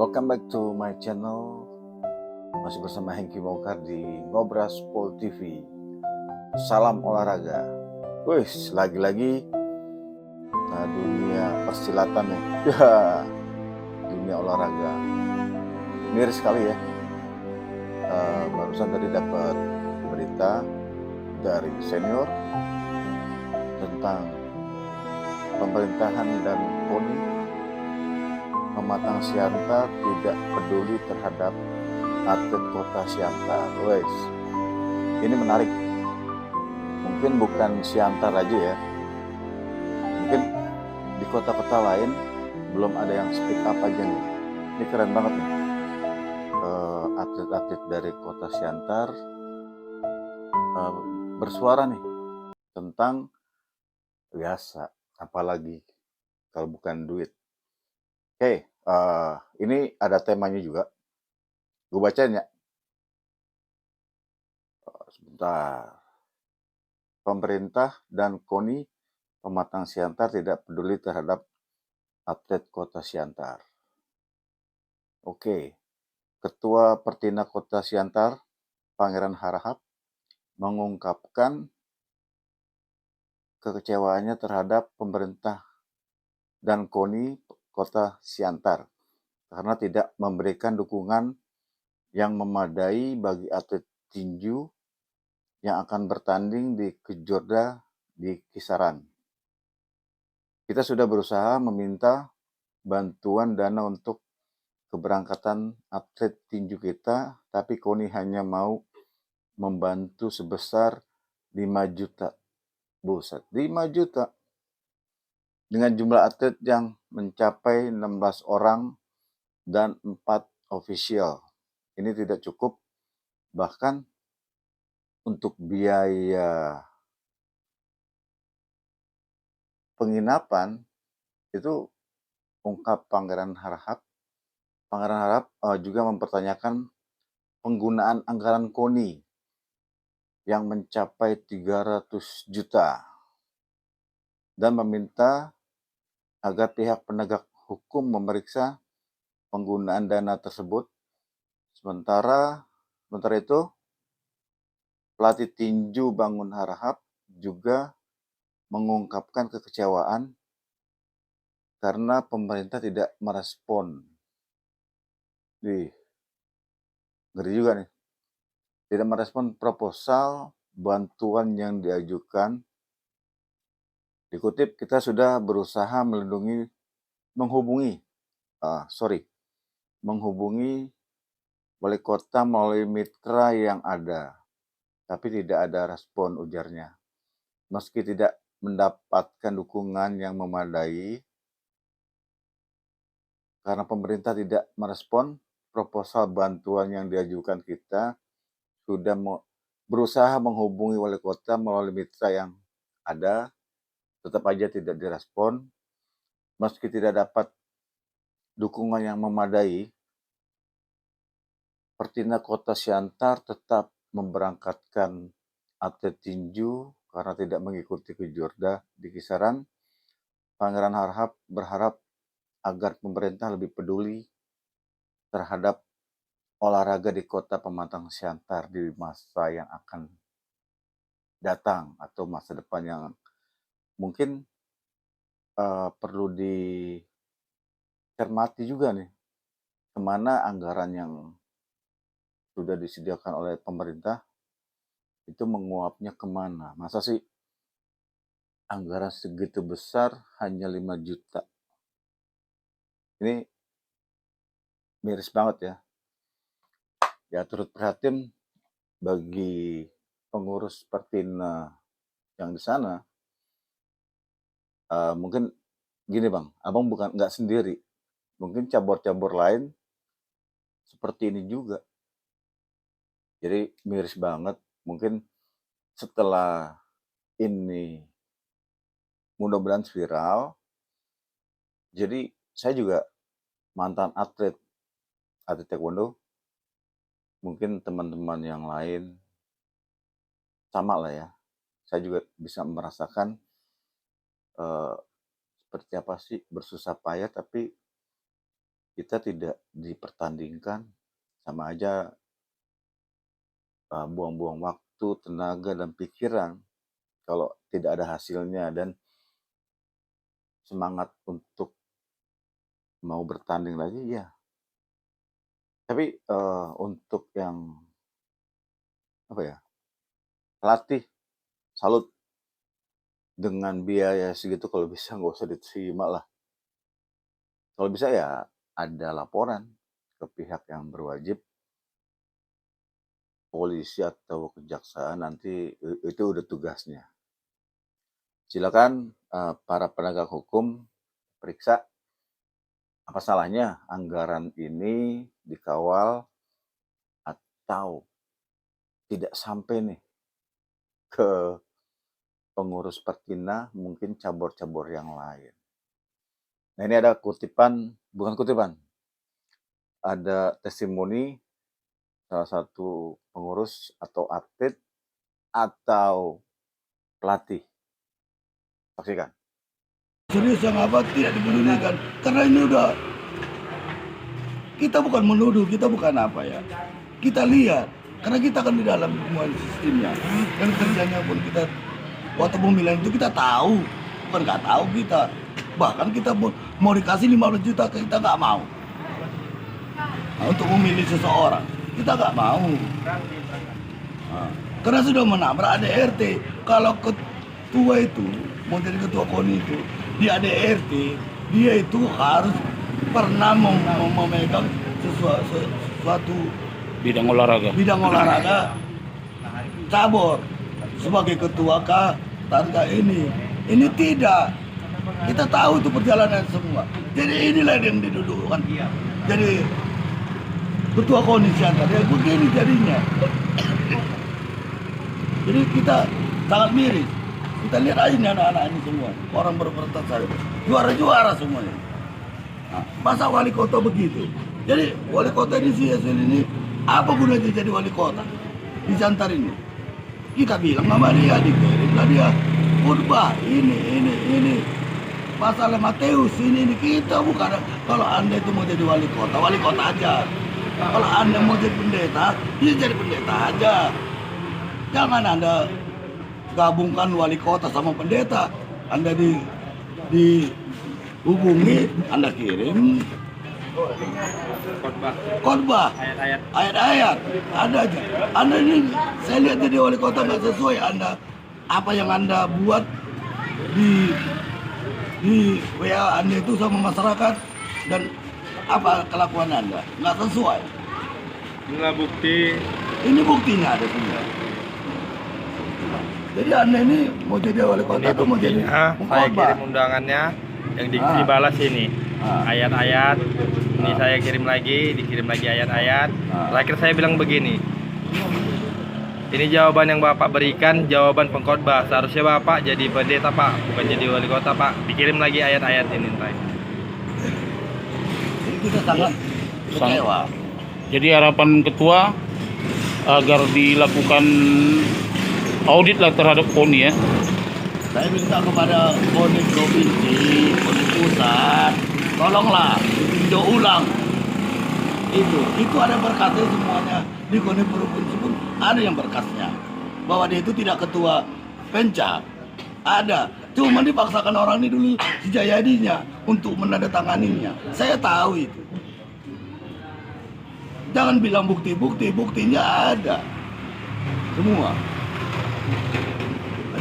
Welcome back to my channel. Masih bersama Hengki Mokar di Ngobras Pol TV. Salam olahraga. Wih, lagi-lagi dunia persilatan nih. Ya, dunia olahraga. Miris sekali ya. Barusan tadi dapat berita dari senior tentang pemerintahan dan KONI mematang siantar tidak peduli terhadap atlet kota Siantar. Wes, ini menarik. Mungkin bukan Siantar aja ya. Mungkin di kota-kota lain belum ada yang speak up aja nih. Ini keren banget nih. Atlet-atlet dari kota Siantar bersuara nih tentang biasa, apalagi kalau bukan duit. Oke, ini ada temanya juga. Gue bacain ya. Sebentar. Pemerintah dan KONI pematang siantar tidak peduli terhadap atlet kota Siantar. Oke, Ketua Pertina Kota Siantar, Pangeran Harahap, mengungkapkan kekecewaannya terhadap pemerintah dan KONI Kota Siantar karena tidak memberikan dukungan yang memadai bagi atlet tinju yang akan bertanding di Kejorda di Kisaran. Kita sudah berusaha meminta bantuan dana untuk keberangkatan atlet tinju kita, tapi KONI hanya mau membantu sebesar 5 juta. Buset, 5 juta. Dengan jumlah atlet yang mencapai 16 orang dan 4 official. Ini tidak cukup, bahkan untuk biaya penginapan itu, ungkap Pangeran Harahap. Pangeran Harahap juga mempertanyakan penggunaan anggaran KONI yang mencapai 300 juta dan meminta agar pihak penegak hukum memeriksa penggunaan dana tersebut. Sementara itu, pelatih tinju Bangun Harahap juga mengungkapkan kekecewaan karena pemerintah tidak merespon. Ngeri juga nih. Tidak merespon proposal bantuan yang diajukan. Dikutip, kita sudah berusaha menghubungi wali kota melalui mitra yang ada, tapi tidak ada respon, ujarnya. Meski tidak mendapatkan dukungan yang memadai, karena pemerintah tidak merespon proposal bantuan yang diajukan, kita sudah berusaha menghubungi wali kota melalui mitra yang ada, tetap aja tidak direspon. Meski tidak dapat dukungan yang memadai, Pertina Kota Siantar tetap memberangkatkan atlet tinju karena tidak mengikuti Kejorda di Kisaran. Pangeran Harahap berharap agar pemerintah lebih peduli terhadap olahraga di kota pematang siantar di masa yang akan datang atau masa depan yang mungkin perlu dicermati juga nih, kemana anggaran yang sudah disediakan oleh pemerintah itu menguapnya kemana. Masa sih anggaran segitu besar hanya 5 juta? Ini miris banget ya. Ya, turut prihatin bagi pengurus Pertina yang di sana. Mungkin gini bang, abang nggak sendiri. Mungkin cabur-cabur lain seperti ini juga. Jadi miris banget. Mungkin setelah ini mudah-mudahan viral. Jadi saya juga mantan atlet taekwondo. Mungkin teman-teman yang lain sama lah ya. Saya juga bisa merasakan seperti apa sih bersusah payah, tapi kita tidak dipertandingkan, sama aja buang-buang waktu, tenaga, dan pikiran kalau tidak ada hasilnya, dan semangat untuk mau bertanding lagi ya. Tapi, untuk yang apa ya, pelatih, salut dengan biaya segitu, kalau bisa nggak usah diterima lah. Kalau bisa ya ada laporan ke pihak yang berwajib, polisi atau kejaksaan, nanti itu udah tugasnya. Silakan, para penegak hukum periksa apa salahnya anggaran ini dikawal atau tidak sampai nih ke pengurus Pertina, mungkin cabur-cabur yang lain. Nah, ini ada bukan kutipan, ada testimoni salah satu pengurus atau atlet atau pelatih. Saksikan. Serius yang apa tidak dipedulikan, karena ini udah, kita bukan menuduh, kita bukan apa ya, kita lihat, karena kita kan di dalam semua sistemnya, dan kerjanya pun kita waktu pemilihan itu kita tahu, bukan nggak tahu kita, bahkan kita mau dikasih 15 juta kita nggak mau. Nah, untuk memilih seseorang kita nggak mau, karena sudah menabrak ADRT. Kalau ketua itu mau jadi ketua KONI itu di ADRT, dia itu harus pernah memegang sesuatu bidang olahraga cabur sebagai ketua Targa ini tidak. Kita tahu itu perjalanan semua. Jadi inilah yang didudukan jadi ketua KONI Siantar, ya begini jadinya. Jadi kita sangat miris. Kita lihat aja nih anak-anak ini semua, orang berprestasi, juara-juara semuanya. Nah, masa wali kota begitu? Jadi wali kota di CSL ini apa gunanya jadi wali kota di Siantar ini? Kita bilang sama dia, dikirimlah dia khutbah ini masalah Mateus ini kita bukan. Kalau Anda itu mau jadi wali kota aja. Kalau Anda mau jadi pendeta, ya jadi pendeta aja. Jangan Anda gabungkan wali kota sama pendeta. Anda dihubungi, Anda kirim khotbah, ayat-ayat, ada aja. Anda ini, saya lihat jadi wali kota nggak sesuai. Anda apa yang Anda buat di WA Anda itu sama masyarakat, dan apa kelakuan Anda nggak sesuai. Inilah bukti. Ini buktinya ada semua. Jadi Anda ini mau jadi wali kota atau mau jadi saya kirim undangannya yang dibalas ini ayat-ayat. Ini saya kirim lagi ayat-ayat. Terakhir saya bilang begini, ini jawaban yang Bapak berikan, jawaban pengkhotbah. Seharusnya Bapak jadi pendeta Pak, bukan jadi wali kota Pak. Dikirim lagi ayat-ayat ini. Kita sangat kecewa. Jadi harapan ketua agar dilakukan audit lah terhadap KONI ya. Saya minta kepada KONI provinsi, KONI pusat, tolonglah ditinjau ulang. Itu ada berkasnya semuanya. Di KONI provinsi pun ada yang berkasnya bahwa dia itu tidak ketua Penca. Ada, cuma dipaksakan orang ini dulu si Jayadinya untuk menandatanganinya. Saya tahu itu. Jangan bilang buktinya ada semua.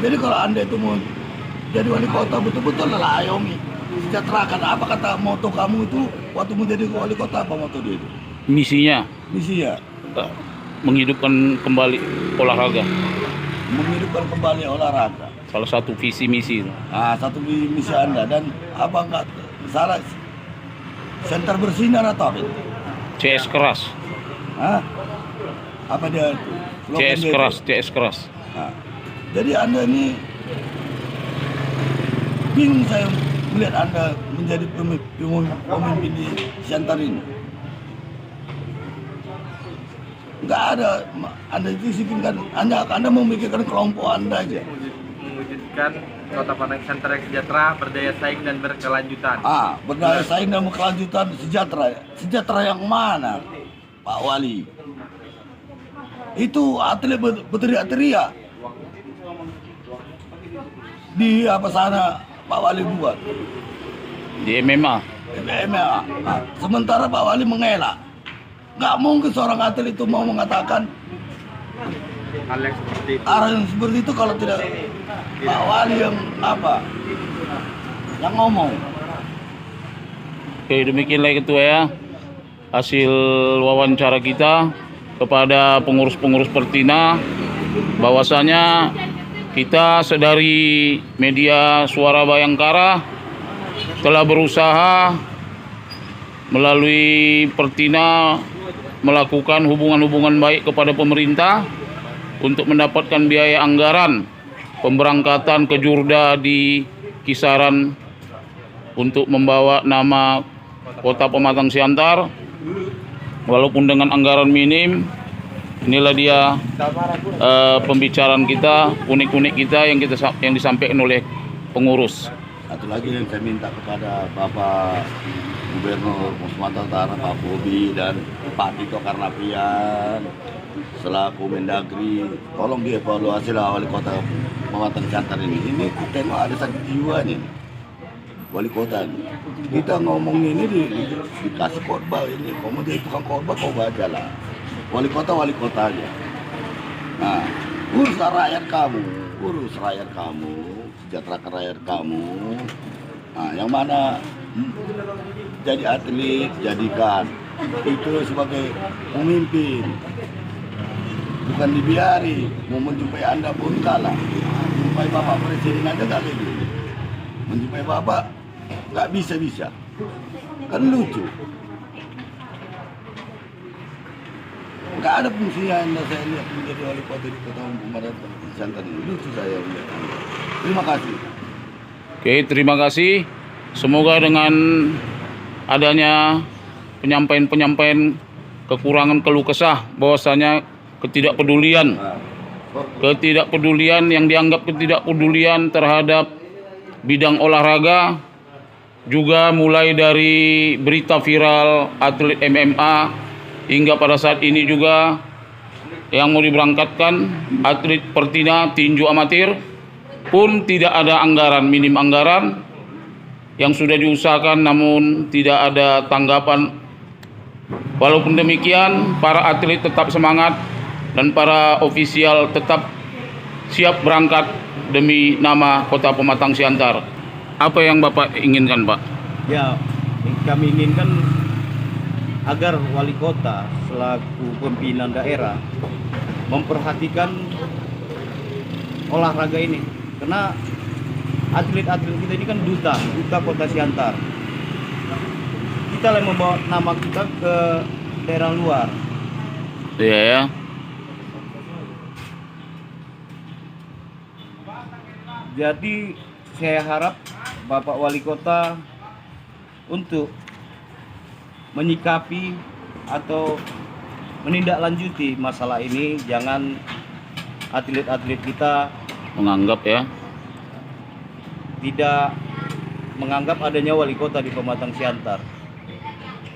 Jadi kalau Anda itu mau jadi wali kota, betul-betul ayomi, sejahterakan. Apa kata moto kamu itu waktu menjadi wali kota, apa moto dia itu? Misinya menghidupkan kembali olahraga. Menghidupkan kembali olahraga. Salah satu visi misi. Satu misi Anda, dan apa enggak salah Center bersinar atau apa? CS keras. Apa dia? CS keras. Jadi Anda ini bingung saya melihat Anda menjadi pemimpin di Siantar ini. Enggak ada, Anda itu sih kan Anda memikirkan kelompok Anda aja. mewujudkan Kota Padang Siantar yang sejahtera, berdaya saing dan berkelanjutan. Berdaya saing dan berkelanjutan, sejahtera. Sejahtera yang mana, Pak Wali? Itu atlet berteriak-teriak di apa sana Pak Wali buat Di MMA. MMA. Sementara Pak Wali mengelak. Nggak mungkin seorang atlet itu mau mengatakan Hal yang seperti itu. arah yang seperti itu kalau tidak Pak Wali yang yang ngomong. Oke, demikianlah Ketua ya hasil wawancara kita kepada pengurus-pengurus Pertina, bahwasanya kita sedari media Suara Bayangkara telah berusaha melalui Pertina melakukan hubungan-hubungan baik kepada pemerintah untuk mendapatkan biaya anggaran pemberangkatan ke Jurda di kisaran untuk membawa nama Kota Pematang Siantar, walaupun dengan anggaran minim. Inilah dia pembicaraan kita, unik-unik kita yang disampaikan oleh pengurus. Satu lagi yang saya minta kepada Bapak Gubernur Sumatera Utara, Pak Bobi dan Pak Tito Karnavian selaku Mendagri, tolong dievaluasi lah wali kota Pematang Siantar ini. Ini tengok ada sakit jiwanya nih. Wali kota nih. Kita ngomong ini dikasih khotbah ini, kamu jadi tukang khotbah kau baca lah. Wali kota aja. Nah, urus rakyat kamu, sejahterakan rakyat kamu. Nah, yang mana jadi atlet, jadikan itu sebagai pemimpin. Bukan dibiari, mau menjumpai Anda pun kalah. Menjumpai Bapak Presiden aja tak gitu. Menjumpai Bapak nggak bisa. Kan lucu. Nggak ada fungsinya Anda saya lihat menjadi wali kota di Kota Pematang Siantar ini. Lucu saya lihat Anda. Terima kasih. Oke, terima kasih. Semoga dengan adanya penyampaian kekurangan keluh kesah, bahwasanya ketidakpedulian yang dianggap ketidakpedulian terhadap bidang olahraga, juga mulai dari berita viral atlet MMA hingga pada saat ini juga yang mau diberangkatkan atlet Pertina tinju amatir pun tidak ada minim anggaran yang sudah diusahakan namun tidak ada tanggapan. Walaupun demikian, para atlet tetap semangat dan para ofisial tetap siap berangkat demi nama Kota Pematang Siantar. Apa yang Bapak inginkan, Pak? Ya, kami inginkan agar wali kota selaku pimpinan daerah memperhatikan olahraga ini, karena atlet-atlet kita ini kan duta Kota Siantar. Kita yang membawa nama kita ke daerah luar. Iya ya. Jadi saya harap Bapak Wali Kota untuk menyikapi atau menindaklanjuti masalah ini. Jangan atlet-atlet kita Menganggap ya. tidak menganggap adanya wali kota di Pematang Siantar.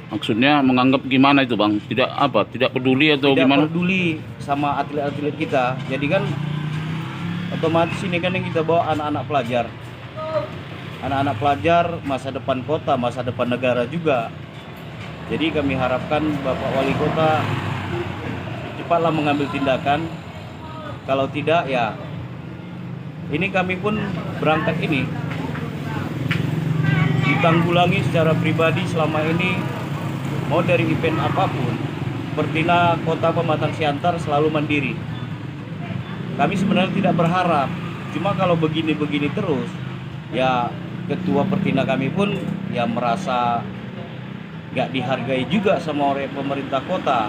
Maksudnya menganggap gimana itu, Bang? Tidak peduli atau Tidak gimana? peduli sama atlet-atlet kita. Jadi kan otomatis ini kan yang kita bawa anak-anak pelajar. Anak-anak pelajar masa depan kota, masa depan negara juga. Jadi kami harapkan Bapak Wali Kota cepatlah mengambil tindakan. Kalau tidak ya ini kami pun berangkat ini ditanggulangi secara pribadi selama ini, mau dari event apapun. Pertina Kota Pematang Siantar selalu mandiri. Kami sebenarnya tidak berharap, cuma kalau begini-begini terus, ya ketua Pertina kami pun ya merasa gak dihargai juga sama oleh pemerintah kota.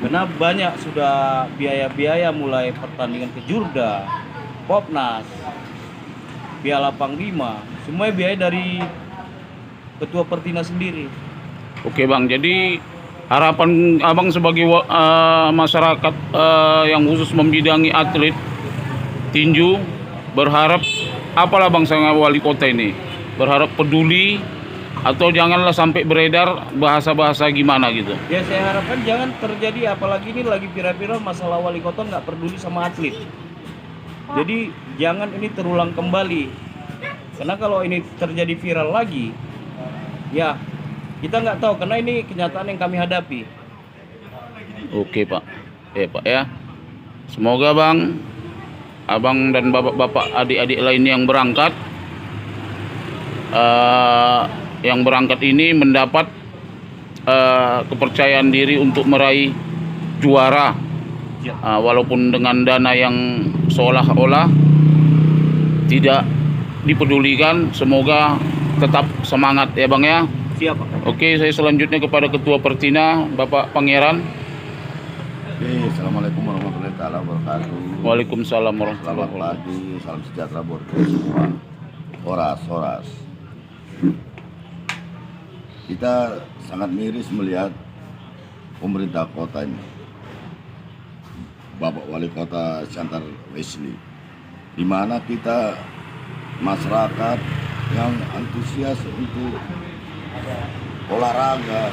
Karena banyak sudah biaya-biaya mulai pertandingan ke Jurda, Popnas, Piala Panglima, semua biaya dari ketua Pertina sendiri. Oke, Bang. Jadi harapan Abang sebagai masyarakat yang khusus membidangi atlet tinju berharap apalah bang sama wali kota ini? Berharap peduli atau janganlah sampai beredar bahasa-bahasa gimana gitu? Ya saya harapkan jangan terjadi, apalagi ini lagi viral-viral masalah wali kota nggak peduli sama atlet. Jadi jangan ini terulang kembali. Karena kalau ini terjadi viral lagi, ya kita nggak tahu, karena ini kenyataan yang kami hadapi. Oke Pak, Pak ya. Semoga bang, abang dan bapak-bapak, adik-adik lain yang berangkat ini mendapat kepercayaan diri untuk meraih juara, walaupun dengan dana yang seolah-olah tidak dipedulikan. Semoga tetap semangat ya bang ya. Siap Pak. Oke, saya selanjutnya kepada Ketua Pertina Bapak Pangeran. Oke, assalamualaikum warahmatullahi wabarakatuh. Waalaikumsalam Selamat warahmatullahi wabarakatuh. pagi, salam sejahtera buat kita semua. Horas. Kita sangat miris melihat pemerintah kota ini, Bapak Wali Kota Siantar Wesley, di mana kita masyarakat yang antusias untuk olahraga,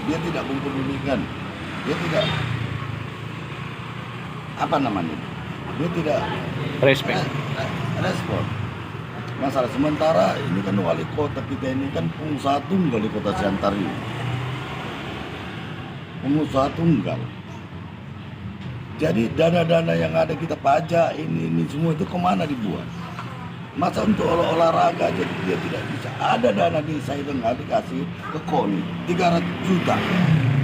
dia tidak mempedulikan, dia tidak dia tidak Respect. respon masalah. Sementara ini kan wali kota kita ini kan pengusaha tunggal di kota Siantar ini, pengusaha tunggal. Jadi dana-dana yang ada kita pajak ini semua itu kemana dibuat? Masa untuk olahraga aja dia tidak bisa. Ada dana di saya dengar dikasih ke KONI 300 juta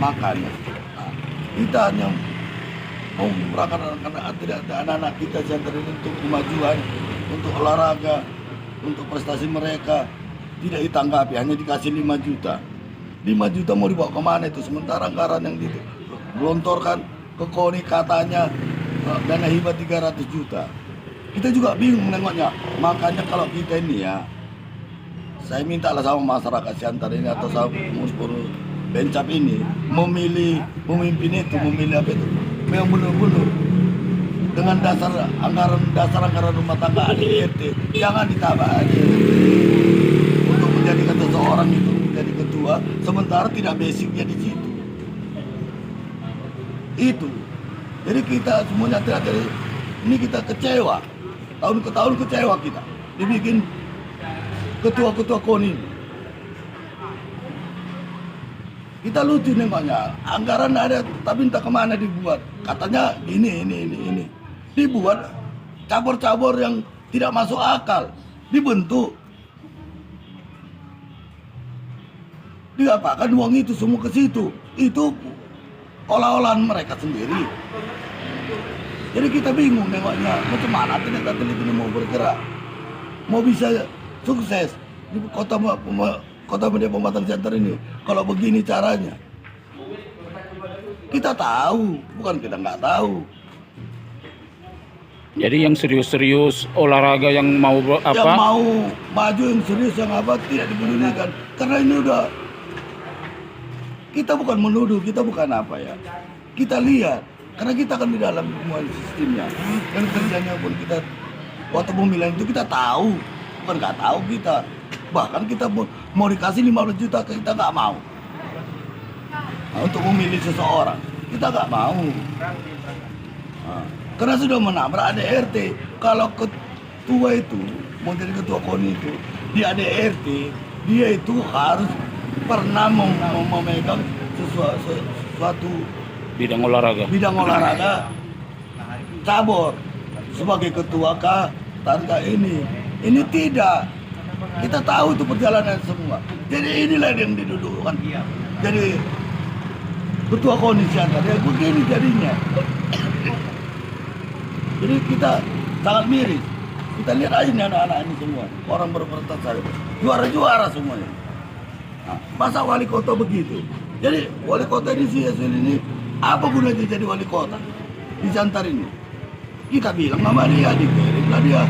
makanya. Nah, kita hanya mau berangkat karena tidak ada anak-anak kita Siantar ini untuk kemajuan, untuk olahraga, untuk prestasi mereka tidak ditanggapi, hanya dikasih 5 juta. 5 juta mau dibawa kemana itu? Sementara anggaran yang digelontorkan ke KONI katanya dana hibah 300 juta. Kita juga bingung menengoknya. Makanya kalau kita ini ya, saya mintalah sama masyarakat Siantar ini atau sama pengurus Bencap ini memilih pemimpin itu, memilih apa itu, memang benar-benar dengan dasar anggaran rumah tangga ADRT, jangan ditambah aja untuk menjadikan seseorang itu menjadi ketua, sementara tidak basicnya di situ. Itu, jadi kita semuanya hati-hati. Ini kita kecewa, tahun ke tahun kecewa kita dibikin ketua-ketua KONI. Kita lucu nengoknya, anggaran ada tapi entah kemana dibuat. Katanya ini dibuat cabur-cabur yang tidak masuk akal, dibentuk, diapakan uang itu semua ke situ. Itu olah-olahan mereka sendiri. Jadi kita bingung nengoknya, macam mana atlet ini mau bergerak, mau bisa sukses di kota media pematang Siantar ini. Kalau begini caranya, kita tahu, bukan kita nggak tahu. Jadi yang serius-serius olahraga yang mau Yang mau maju, yang serius, yang apa tidak dipedulikan. Karena ini udah, kita bukan menuduh, kita bukan apa ya. Kita lihat, karena kita kan di dalam semua sistemnya. Dan kerjanya pun kita, waktu pemilihan itu kita tahu, bukan nggak tahu kita. Bahkan kita mau dikasih 15 juta, kita nggak mau. Nah, untuk memilih seseorang, kita nggak mau. Nah, karena sudah menabrak ADRT. Kalau ketua itu, mau jadi ketua KONI itu, di ADRT, dia itu harus pernah memegang suatu bidang olahraga cabur sebagai ketua tanpa ini tidak. Kita tahu itu perjalanan semua. Jadi inilah yang didudukan. Jadi ketua KONI Siantar ya begini jadinya. Jadi kita sangat miris. Kita lihat aja nih anak-anak ini semua, orang berprestasi, juara-juara semuanya. Nah, masa wali kota begitu? Jadi wali kota di sini apa gunanya jadi wali kota di Siantar ini? Kita bilang sama dia, dikirimlah dia.